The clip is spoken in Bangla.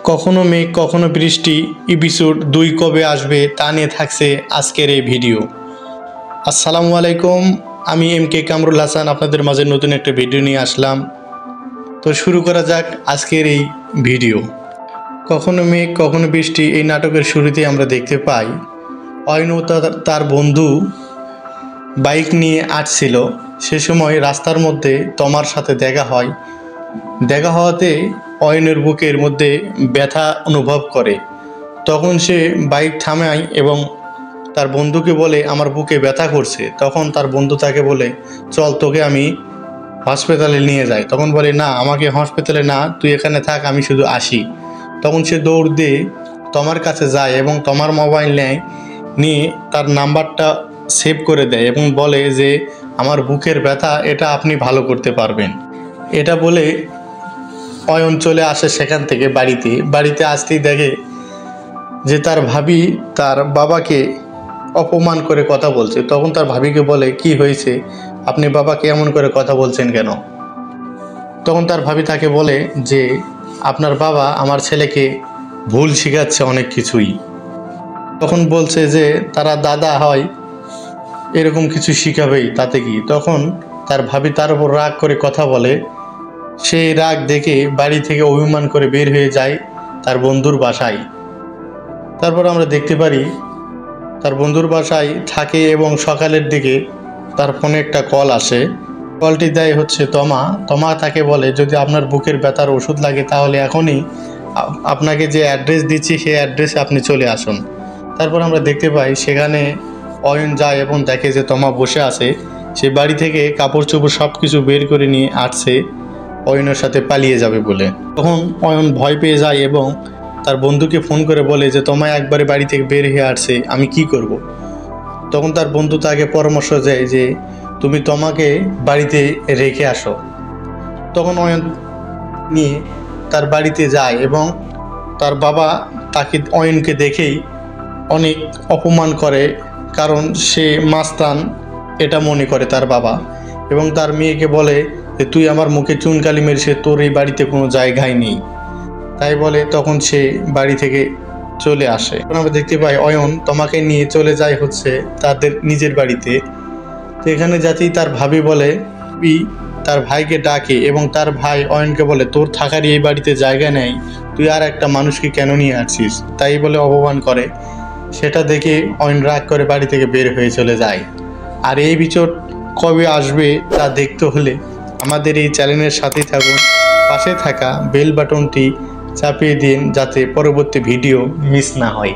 কখনো মেঘ কখনো বৃষ্টি এপিসোড 2 কবে আসবে তা নিয়ে থাকছে আজকের এই ভিডিও। আসসালামু আলাইকুম, আমি MK কামরুল হাসান আপনাদের মাঝে নতুন একটা ভিডিও নিয়ে আসলাম। তো শুরু করা যাক আজকের এই ভিডিও। কখনো মেঘ কখনো বৃষ্টি এই নাটকের শুরুতে আমরা দেখতে পাই অয়ন ও তার বন্ধু বাইক নিয়ে আসছিল। সে সময় রাস্তার মধ্যে তমার সাথে দেখা হওয়াতে অয়নের বুকের মধ্যে ব্যথা অনুভব করে। তখন সে বাইক থামায় এবং তার বন্ধুকে বলে আমার বুকে ব্যথা করছে। তখন তার বন্ধু তাকে বলে চল তোকে আমি হসপিটালে নিয়ে যাই। তখন বলে না, আমাকে হসপিটালে না, তুই এখানে থাক, আমি শুধু আসি। তখন সে দৌড় দিয়ে তমার কাছে যায় এবং তমার মোবাইল নিয়ে তার নাম্বারটা সেভ করে দেয় এবং বলে যে আমার বুকের ব্যথা এটা আপনি ভালো করতে পারবেন। এটা বলে অয়ন চলে আসে সেখান থেকে বাড়িতে আসতেই দেখে যে তার ভাবি তার বাবাকে অপমান করে কথা বলছে। তখন তার ভাবিকে বলে কি হয়েছে, আপনি বাবাকে এমন করে কথা বলছেন কেন? তখন তার ভাবি তাকে বলে যে আপনার বাবা আমার ছেলেকে ভুল শেখাচ্ছে অনেক কিছুই। তখন বলছে যে তারা দাদা হয়, এরকম কিছু শিখাবেই, তাতে কি? তখন তার ভাবি তার উপর রাগ করে কথা বলে। সেই রাগ দেখে বাড়ি থেকে অভিমান করে বের হয়ে যায় তার বন্ধুর বাসায়। তারপর আমরা দেখতে পারি তার বন্ধুর বাসায় থাকে এবং সকালের দিকে তার ফোনে একটা কল আসে। কলটি দেয় হচ্ছে তমা তাকে বলে যদি আপনার বুকের ব্যথার ওষুধ লাগে তাহলে এখনই আপনাকে যে অ্যাড্রেস দিচ্ছি সেই অ্যাড্রেসে আপনি চলে আসুন। তারপর আমরা দেখতে পাই সেখানে অয়ন যায় এবং দেখে যে তমা বসে আছে। সে বাড়ি থেকে কাপড় চোপড় সব কিছু বের করে নিয়ে আসছে অয়নের সাথে পালিয়ে যাবে বলে। তখন অয়ন ভয় পেয়ে যায় এবং তার বন্ধুকে ফোন করে বলে যে তমা একবারে বাড়ি থেকে বের হয়ে আসছে, আমি কি করব? তখন তার বন্ধু তাকে পরামর্শ দেয় যে তুমি তমাকে বাড়িতে রেখে আসো। তখন অয়ন নিয়ে তার বাড়িতে যায় এবং তার বাবা তাকে অয়নকে দেখেই অনেক অপমান করে, কারণ সে মাস্তান এটা মনে করে তার বাবা। এবং তার মেয়েকে বলে যে তুই আমার মুখে চুনকালি মেরেছে, তোর এই বাড়িতে কোনো জায়গায় নেই, তাই বলে তখন সে বাড়ি থেকে চলে আসে। তখন আমরা দেখতে পাই অয়ন তোমাকে নিয়ে চলে যায় হচ্ছে তাদের নিজের বাড়িতে। তো এখানে যাতেই তার ভাবি বলে তার ভাইকে ডাকে এবং তার ভাই অয়নকে বলে তোর থাকারই এই বাড়িতে জায়গা নেই, তুই আর একটা মানুষকে কেন নিয়ে আসছিস, তাই বলে অপমান করে। সেটা দেখে অয়ন রাগ করে বাড়ি থেকে বের হয়ে চলে যায়। আর এই এপিসোড কবে আসবে তা দেখতে হলে আমাদের এই চ্যানেলের সাথেই থাকুন, পাশে থাকা বেল বাটনটি চাপিয়ে দিন যাতে পরবর্তী ভিডিও মিস না হয়।